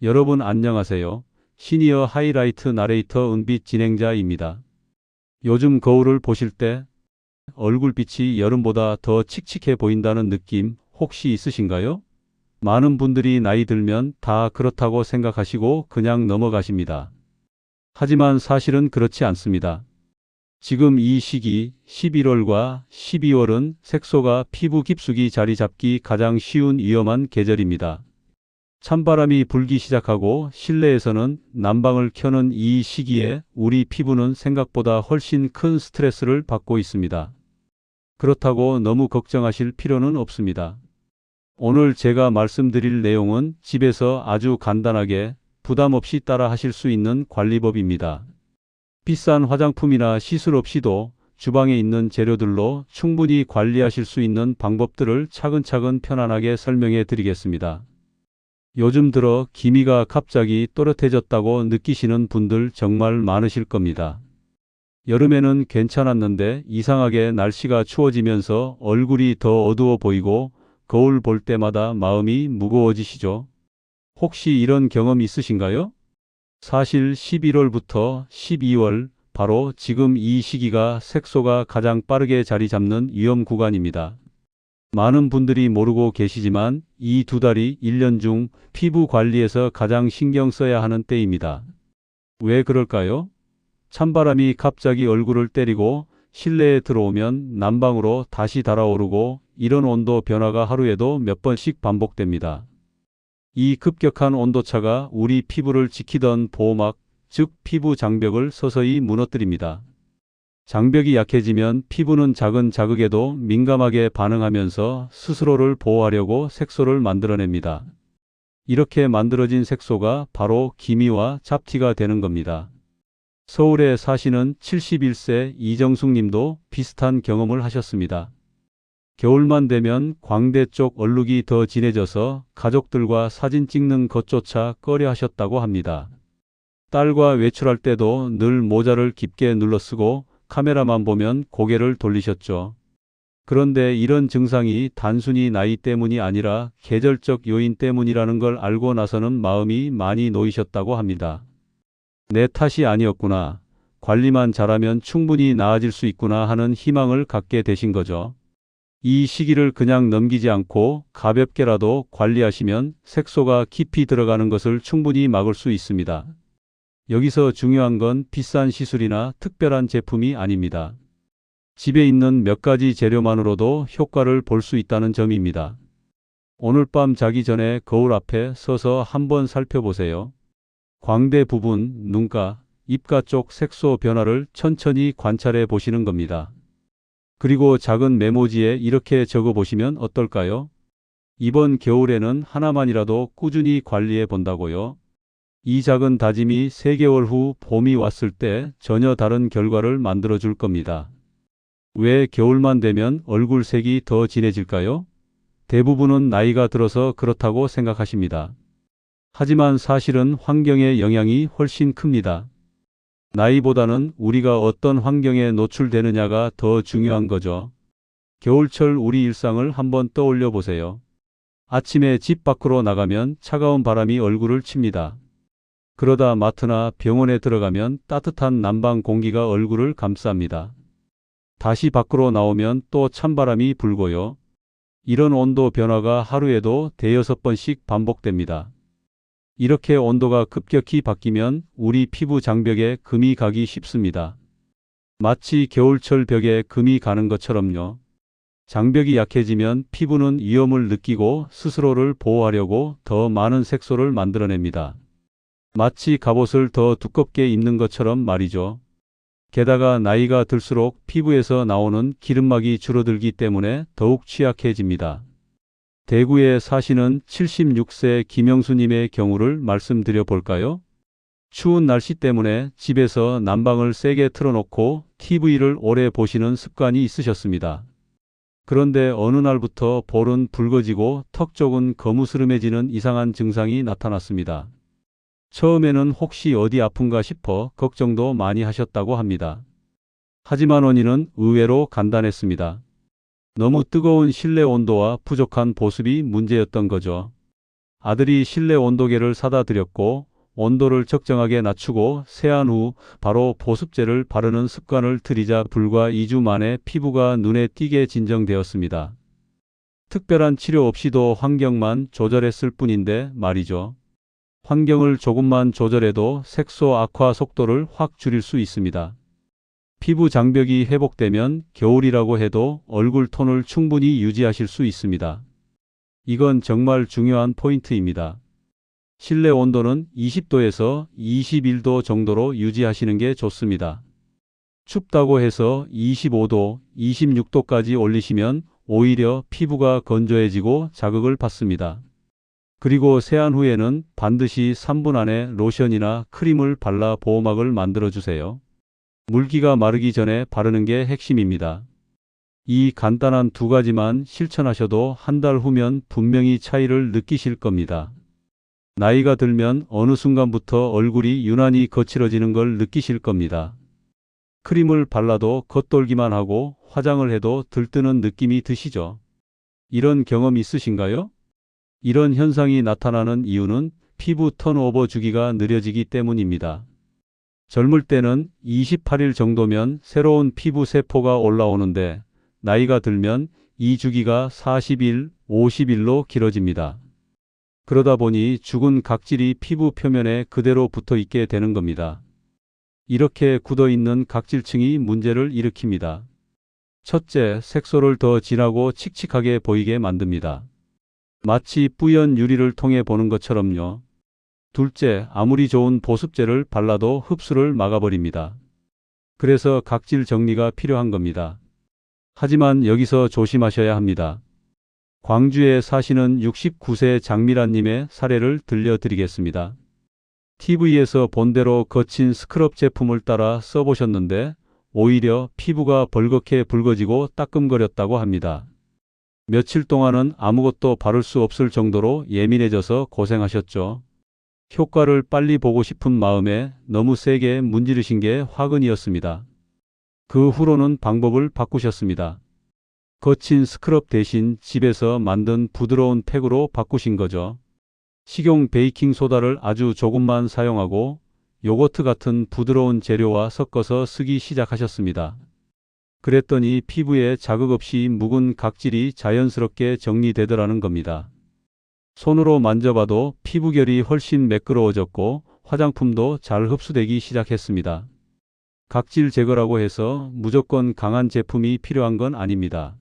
여러분 안녕하세요. 시니어 하이라이트 나레이터 은빛 진행자입니다. 요즘 거울을 보실 때 얼굴빛이 여름보다 더 칙칙해 보인다는 느낌 혹시 있으신가요? 많은 분들이 나이 들면 다 그렇다고 생각하시고 그냥 넘어가십니다. 하지만 사실은 그렇지 않습니다. 지금 이 시기 11월과 12월은 색소가 피부 깊숙이 자리 잡기 가장 쉬운 위험한 계절입니다. 찬바람이 불기 시작하고 실내에서는 난방을 켜는 이 시기에 우리 피부는 생각보다 훨씬 큰 스트레스를 받고 있습니다. 그렇다고 너무 걱정하실 필요는 없습니다. 오늘 제가 말씀드릴 내용은 집에서 아주 간단하게 부담 없이 따라 하실 수 있는 관리법입니다. 비싼 화장품이나 시술 없이도 주방에 있는 재료들로 충분히 관리하실 수 있는 방법들을 차근차근 편안하게 설명해 드리겠습니다. 요즘 들어 기미가 갑자기 또렷해졌다고 느끼시는 분들 정말 많으실 겁니다. 여름에는 괜찮았는데 이상하게 날씨가 추워지면서 얼굴이 더 어두워 보이고 거울 볼 때마다 마음이 무거워지시죠? 혹시 이런 경험 있으신가요? 사실 11월부터 12월, 바로 지금 이 시기가 색소가 가장 빠르게 자리 잡는 위험 구간입니다. 많은 분들이 모르고 계시지만 이 두 달이 1년 중 피부 관리에서 가장 신경 써야 하는 때입니다. 왜 그럴까요? 찬바람이 갑자기 얼굴을 때리고 실내에 들어오면 난방으로 다시 달아오르고 이런 온도 변화가 하루에도 몇 번씩 반복됩니다. 이 급격한 온도차가 우리 피부를 지키던 보호막, 즉 피부 장벽을 서서히 무너뜨립니다. 장벽이 약해지면 피부는 작은 자극에도 민감하게 반응하면서 스스로를 보호하려고 색소를 만들어냅니다. 이렇게 만들어진 색소가 바로 기미와 잡티가 되는 겁니다. 서울에 사시는 71세 이정숙 님도 비슷한 경험을 하셨습니다. 겨울만 되면 광대 쪽 얼룩이 더 진해져서 가족들과 사진 찍는 것조차 꺼려 하셨다고 합니다. 딸과 외출할 때도 늘 모자를 깊게 눌러 쓰고 카메라만 보면 고개를 돌리셨죠. 그런데 이런 증상이 단순히 나이 때문이 아니라 계절적 요인 때문이라는 걸 알고 나서는 마음이 많이 놓이셨다고 합니다. 내 탓이 아니었구나. 관리만 잘하면 충분히 나아질 수 있구나 하는 희망을 갖게 되신 거죠. 이 시기를 그냥 넘기지 않고 가볍게라도 관리하시면 색소가 깊이 들어가는 것을 충분히 막을 수 있습니다. 여기서 중요한 건 비싼 시술이나 특별한 제품이 아닙니다. 집에 있는 몇 가지 재료만으로도 효과를 볼 수 있다는 점입니다. 오늘 밤 자기 전에 거울 앞에 서서 한번 살펴보세요. 광대 부분, 눈가, 입가 쪽 색소 변화를 천천히 관찰해 보시는 겁니다. 그리고 작은 메모지에 이렇게 적어 보시면 어떨까요? 이번 겨울에는 하나만이라도 꾸준히 관리해 본다고요. 이 작은 다짐이 3개월 후 봄이 왔을 때 전혀 다른 결과를 만들어 줄 겁니다. 왜 겨울만 되면 얼굴색이 더 진해질까요? 대부분은 나이가 들어서 그렇다고 생각하십니다. 하지만 사실은 환경의 영향이 훨씬 큽니다. 나이보다는 우리가 어떤 환경에 노출되느냐가 더 중요한 거죠. 겨울철 우리 일상을 한번 떠올려 보세요. 아침에 집 밖으로 나가면 차가운 바람이 얼굴을 칩니다. 그러다 마트나 병원에 들어가면 따뜻한 난방 공기가 얼굴을 감쌉니다. 다시 밖으로 나오면 또 찬바람이 불고요. 이런 온도 변화가 하루에도 5-6번씩 반복됩니다. 이렇게 온도가 급격히 바뀌면 우리 피부 장벽에 금이 가기 쉽습니다. 마치 겨울철 벽에 금이 가는 것처럼요. 장벽이 약해지면 피부는 위험을 느끼고 스스로를 보호하려고 더 많은 색소를 만들어냅니다. 마치 갑옷을 더 두껍게 입는 것처럼 말이죠. 게다가 나이가 들수록 피부에서 나오는 기름막이 줄어들기 때문에 더욱 취약해집니다. 대구에 사시는 76세 김영수님의 경우를 말씀드려 볼까요? 추운 날씨 때문에 집에서 난방을 세게 틀어놓고 TV를 오래 보시는 습관이 있으셨습니다. 그런데 어느 날부터 볼은 붉어지고 턱 쪽은 거무스름해지는 이상한 증상이 나타났습니다. 처음에는 혹시 어디 아픈가 싶어 걱정도 많이 하셨다고 합니다. 하지만 원인은 의외로 간단했습니다. 너무 뜨거운 실내 온도와 부족한 보습이 문제였던 거죠. 아들이 실내 온도계를 사다 드렸고 온도를 적정하게 낮추고 세안 후 바로 보습제를 바르는 습관을 들이자 불과 2주 만에 피부가 눈에 띄게 진정되었습니다. 특별한 치료 없이도 환경만 조절했을 뿐인데 말이죠. 환경을 조금만 조절해도 색소 악화 속도를 확 줄일 수 있습니다. 피부 장벽이 회복되면 겨울이라고 해도 얼굴 톤을 충분히 유지하실 수 있습니다. 이건 정말 중요한 포인트입니다. 실내 온도는 20도에서 21도 정도로 유지하시는 게 좋습니다. 춥다고 해서 25도, 26도까지 올리시면 오히려 피부가 건조해지고 자극을 받습니다. 그리고 세안 후에는 반드시 3분 안에 로션이나 크림을 발라 보호막을 만들어 주세요. 물기가 마르기 전에 바르는 게 핵심입니다. 이 간단한 두 가지만 실천하셔도 한 달 후면 분명히 차이를 느끼실 겁니다. 나이가 들면 어느 순간부터 얼굴이 유난히 거칠어지는 걸 느끼실 겁니다. 크림을 발라도 겉돌기만 하고 화장을 해도 들뜨는 느낌이 드시죠? 이런 경험 있으신가요? 이런 현상이 나타나는 이유는 피부 턴오버 주기가 느려지기 때문입니다. 젊을 때는 28일 정도면 새로운 피부 세포가 올라오는데 나이가 들면 이 주기가 40일, 50일로 길어집니다. 그러다 보니 죽은 각질이 피부 표면에 그대로 붙어 있게 되는 겁니다. 이렇게 굳어 있는 각질층이 문제를 일으킵니다. 첫째, 색소를 더 진하고 칙칙하게 보이게 만듭니다. 마치 뿌연 유리를 통해 보는 것처럼요. 둘째, 아무리 좋은 보습제를 발라도 흡수를 막아버립니다. 그래서 각질 정리가 필요한 겁니다. 하지만 여기서 조심하셔야 합니다. 광주에 사시는 69세 장미라님의 사례를 들려드리겠습니다. TV에서 본 대로 거친 스크럽 제품을 따라 써보셨는데 오히려 피부가 벌겋게 붉어지고 따끔거렸다고 합니다. 며칠 동안은 아무것도 바를 수 없을 정도로 예민해져서 고생하셨죠. 효과를 빨리 보고 싶은 마음에 너무 세게 문지르신 게 화근이었습니다. 그 후로는 방법을 바꾸셨습니다. 거친 스크럽 대신 집에서 만든 부드러운 팩으로 바꾸신 거죠. 식용 베이킹소다를 아주 조금만 사용하고 요거트 같은 부드러운 재료와 섞어서 쓰기 시작하셨습니다. 그랬더니 피부에 자극 없이 묵은 각질이 자연스럽게 정리되더라는 겁니다. 손으로 만져봐도 피부결이 훨씬 매끄러워졌고 화장품도 잘 흡수되기 시작했습니다. 각질 제거라고 해서 무조건 강한 제품이 필요한 건 아닙니다.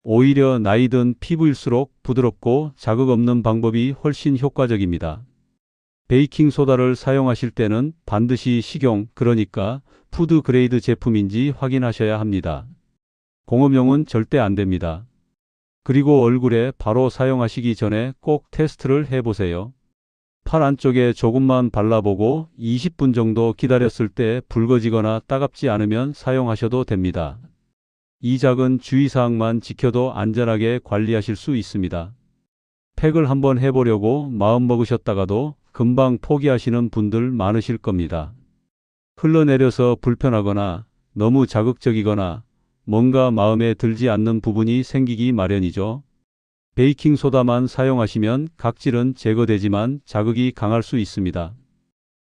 오히려 나이 든 피부일수록 부드럽고 자극 없는 방법이 훨씬 효과적입니다. 베이킹소다를 사용하실 때는 반드시 식용, 그러니까 푸드 그레이드 제품인지 확인하셔야 합니다. 공업용은 절대 안 됩니다. 그리고 얼굴에 바로 사용하시기 전에 꼭 테스트를 해보세요. 팔 안쪽에 조금만 발라보고 20분 정도 기다렸을 때 붉어지거나 따갑지 않으면 사용하셔도 됩니다. 이 작은 주의사항만 지켜도 안전하게 관리하실 수 있습니다. 팩을 한번 해보려고 마음먹으셨다가도 금방 포기하시는 분들 많으실 겁니다. 흘러내려서 불편하거나 너무 자극적이거나 뭔가 마음에 들지 않는 부분이 생기기 마련이죠. 베이킹소다만 사용하시면 각질은 제거되지만 자극이 강할 수 있습니다.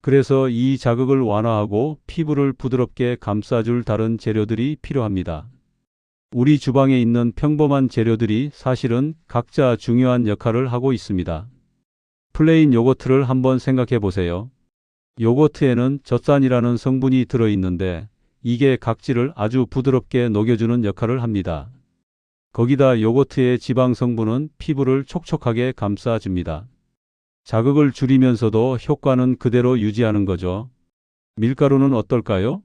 그래서 이 자극을 완화하고 피부를 부드럽게 감싸줄 다른 재료들이 필요합니다. 우리 주방에 있는 평범한 재료들이 사실은 각자 중요한 역할을 하고 있습니다. 플레인 요거트를 한번 생각해 보세요. 요거트에는 젖산이라는 성분이 들어있는데 이게 각질을 아주 부드럽게 녹여주는 역할을 합니다. 거기다 요거트의 지방 성분은 피부를 촉촉하게 감싸줍니다. 자극을 줄이면서도 효과는 그대로 유지하는 거죠. 밀가루는 어떨까요?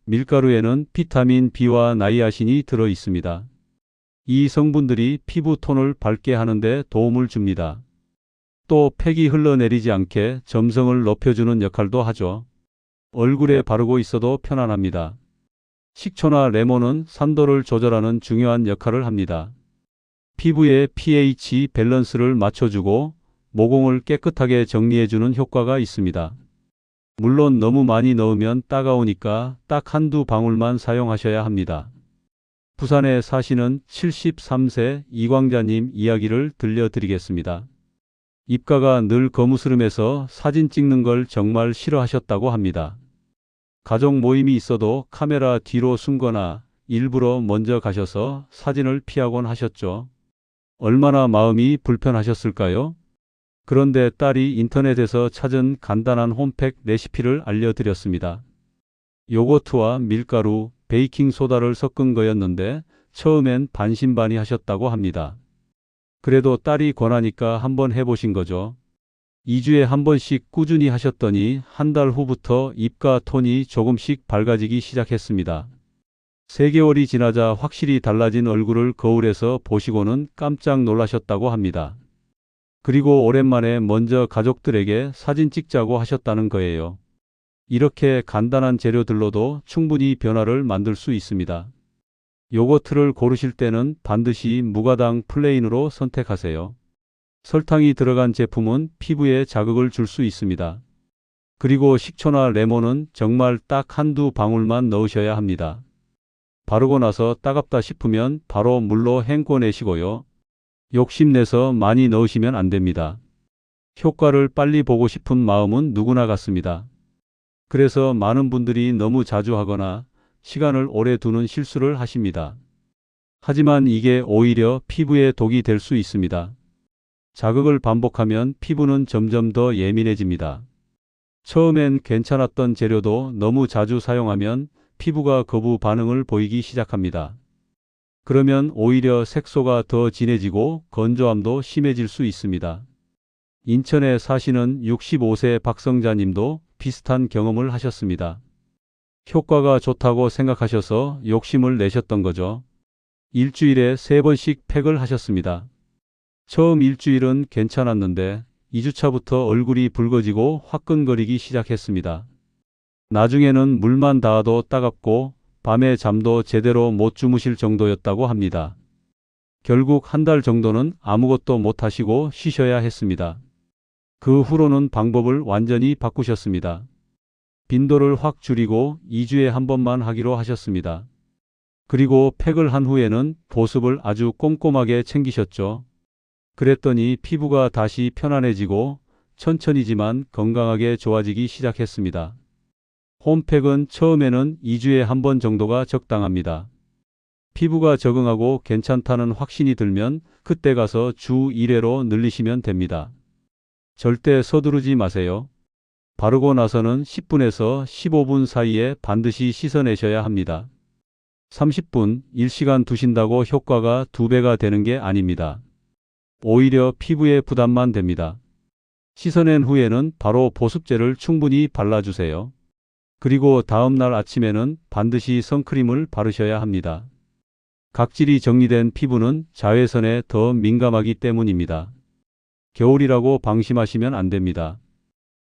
밀가루에는 비타민 B와 나이아신이 들어 있습니다. 이 성분들이 피부 톤을 밝게 하는데 도움을 줍니다. 또 팩이 흘러내리지 않게 점성을 높여주는 역할도 하죠. 얼굴에 바르고 있어도 편안합니다. 식초나 레몬은 산도를 조절하는 중요한 역할을 합니다. 피부의 pH 밸런스를 맞춰주고 모공을 깨끗하게 정리해주는 효과가 있습니다. 물론 너무 많이 넣으면 따가우니까 딱 한두 방울만 사용하셔야 합니다. 부산에 사시는 73세 이광자님 이야기를 들려드리겠습니다. 입가가 늘 거무스름해서 사진 찍는 걸 정말 싫어하셨다고 합니다. 가족 모임이 있어도 카메라 뒤로 숨거나 일부러 먼저 가셔서 사진을 피하곤 하셨죠. 얼마나 마음이 불편하셨을까요? 그런데 딸이 인터넷에서 찾은 간단한 홈팩 레시피를 알려드렸습니다. 요거트와 밀가루, 베이킹소다를 섞은 거였는데 처음엔 반신반의하셨다고 합니다. 그래도 딸이 권하니까 한번 해보신 거죠. 2주에 한 번씩 꾸준히 하셨더니 한 달 후부터 입가 톤이 조금씩 밝아지기 시작했습니다. 3개월이 지나자 확실히 달라진 얼굴을 거울에서 보시고는 깜짝 놀라셨다고 합니다. 그리고 오랜만에 먼저 가족들에게 사진 찍자고 하셨다는 거예요. 이렇게 간단한 재료들로도 충분히 변화를 만들 수 있습니다. 요거트를 고르실 때는 반드시 무가당 플레인으로 선택하세요. 설탕이 들어간 제품은 피부에 자극을 줄 수 있습니다. 그리고 식초나 레몬은 정말 딱 한두 방울만 넣으셔야 합니다. 바르고 나서 따갑다 싶으면 바로 물로 헹궈내시고요. 욕심내서 많이 넣으시면 안 됩니다. 효과를 빨리 보고 싶은 마음은 누구나 같습니다. 그래서 많은 분들이 너무 자주 하거나 시간을 오래 두는 실수를 하십니다. 하지만 이게 오히려 피부에 독이 될 수 있습니다. 자극을 반복하면 피부는 점점 더 예민해집니다. 처음엔 괜찮았던 재료도 너무 자주 사용하면 피부가 거부 반응을 보이기 시작합니다. 그러면 오히려 색소가 더 진해지고 건조함도 심해질 수 있습니다. 인천에 사시는 65세 박성자님도 비슷한 경험을 하셨습니다. 효과가 좋다고 생각하셔서 욕심을 내셨던 거죠. 일주일에 3번씩 팩을 하셨습니다. 처음 일주일은 괜찮았는데 2주차부터 얼굴이 붉어지고 화끈거리기 시작했습니다. 나중에는 물만 닿아도 따갑고 밤에 잠도 제대로 못 주무실 정도였다고 합니다. 결국 한 달 정도는 아무것도 못 하시고 쉬셔야 했습니다. 그 후로는 방법을 완전히 바꾸셨습니다. 빈도를 확 줄이고 2주에 한 번만 하기로 하셨습니다. 그리고 팩을 한 후에는 보습을 아주 꼼꼼하게 챙기셨죠. 그랬더니 피부가 다시 편안해지고 천천히지만 건강하게 좋아지기 시작했습니다. 홈팩은 처음에는 2주에 한 번 정도가 적당합니다. 피부가 적응하고 괜찮다는 확신이 들면 그때 가서 주 1회로 늘리시면 됩니다. 절대 서두르지 마세요. 바르고 나서는 10분에서 15분 사이에 반드시 씻어내셔야 합니다. 30분, 1시간 두신다고 효과가 2배가 되는 게 아닙니다. 오히려 피부에 부담만 됩니다. 씻어낸 후에는 바로 보습제를 충분히 발라주세요. 그리고 다음날 아침에는 반드시 선크림을 바르셔야 합니다. 각질이 정리된 피부는 자외선에 더 민감하기 때문입니다. 겨울이라고 방심하시면 안 됩니다.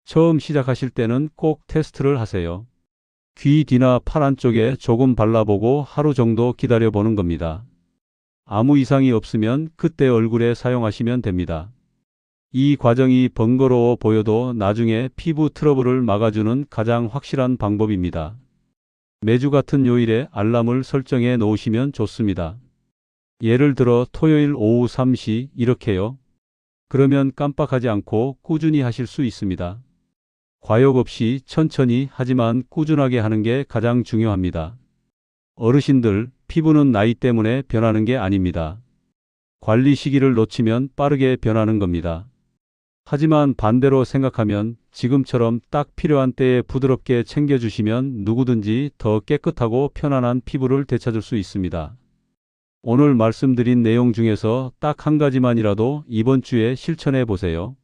처음 시작하실 때는 꼭 테스트를 하세요. 귀 뒤나 팔 안쪽에 조금 발라보고 하루 정도 기다려보는 겁니다. 아무 이상이 없으면 그때 얼굴에 사용하시면 됩니다. 이 과정이 번거로워 보여도 나중에 피부 트러블을 막아주는 가장 확실한 방법입니다. 매주 같은 요일에 알람을 설정해 놓으시면 좋습니다. 예를 들어 토요일 오후 3시 이렇게요. 그러면 깜빡하지 않고 꾸준히 하실 수 있습니다. 과욕 없이 천천히 하지만 꾸준하게 하는 게 가장 중요합니다. 어르신들, 피부는 나이 때문에 변하는 게 아닙니다. 관리 시기를 놓치면 빠르게 변하는 겁니다. 하지만 반대로 생각하면 지금처럼 딱 필요한 때에 부드럽게 챙겨주시면 누구든지 더 깨끗하고 편안한 피부를 되찾을 수 있습니다. 오늘 말씀드린 내용 중에서 딱 한 가지만이라도 이번 주에 실천해 보세요.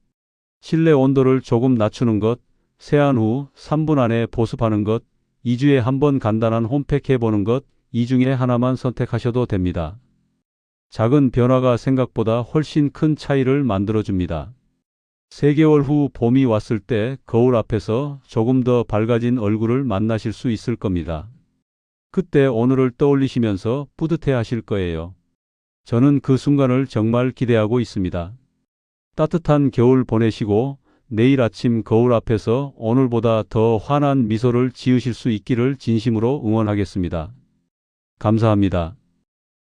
실내 온도를 조금 낮추는 것, 세안 후 3분 안에 보습하는 것, 2주에 한 번 간단한 홈팩 해보는 것, 이 중에 하나만 선택하셔도 됩니다. 작은 변화가 생각보다 훨씬 큰 차이를 만들어줍니다. 3개월 후 봄이 왔을 때 거울 앞에서 조금 더 밝아진 얼굴을 만나실 수 있을 겁니다. 그때 오늘을 떠올리시면서 뿌듯해 하실 거예요. 저는 그 순간을 정말 기대하고 있습니다. 따뜻한 겨울 보내시고 내일 아침 거울 앞에서 오늘보다 더 환한 미소를 지으실 수 있기를 진심으로 응원하겠습니다. 감사합니다.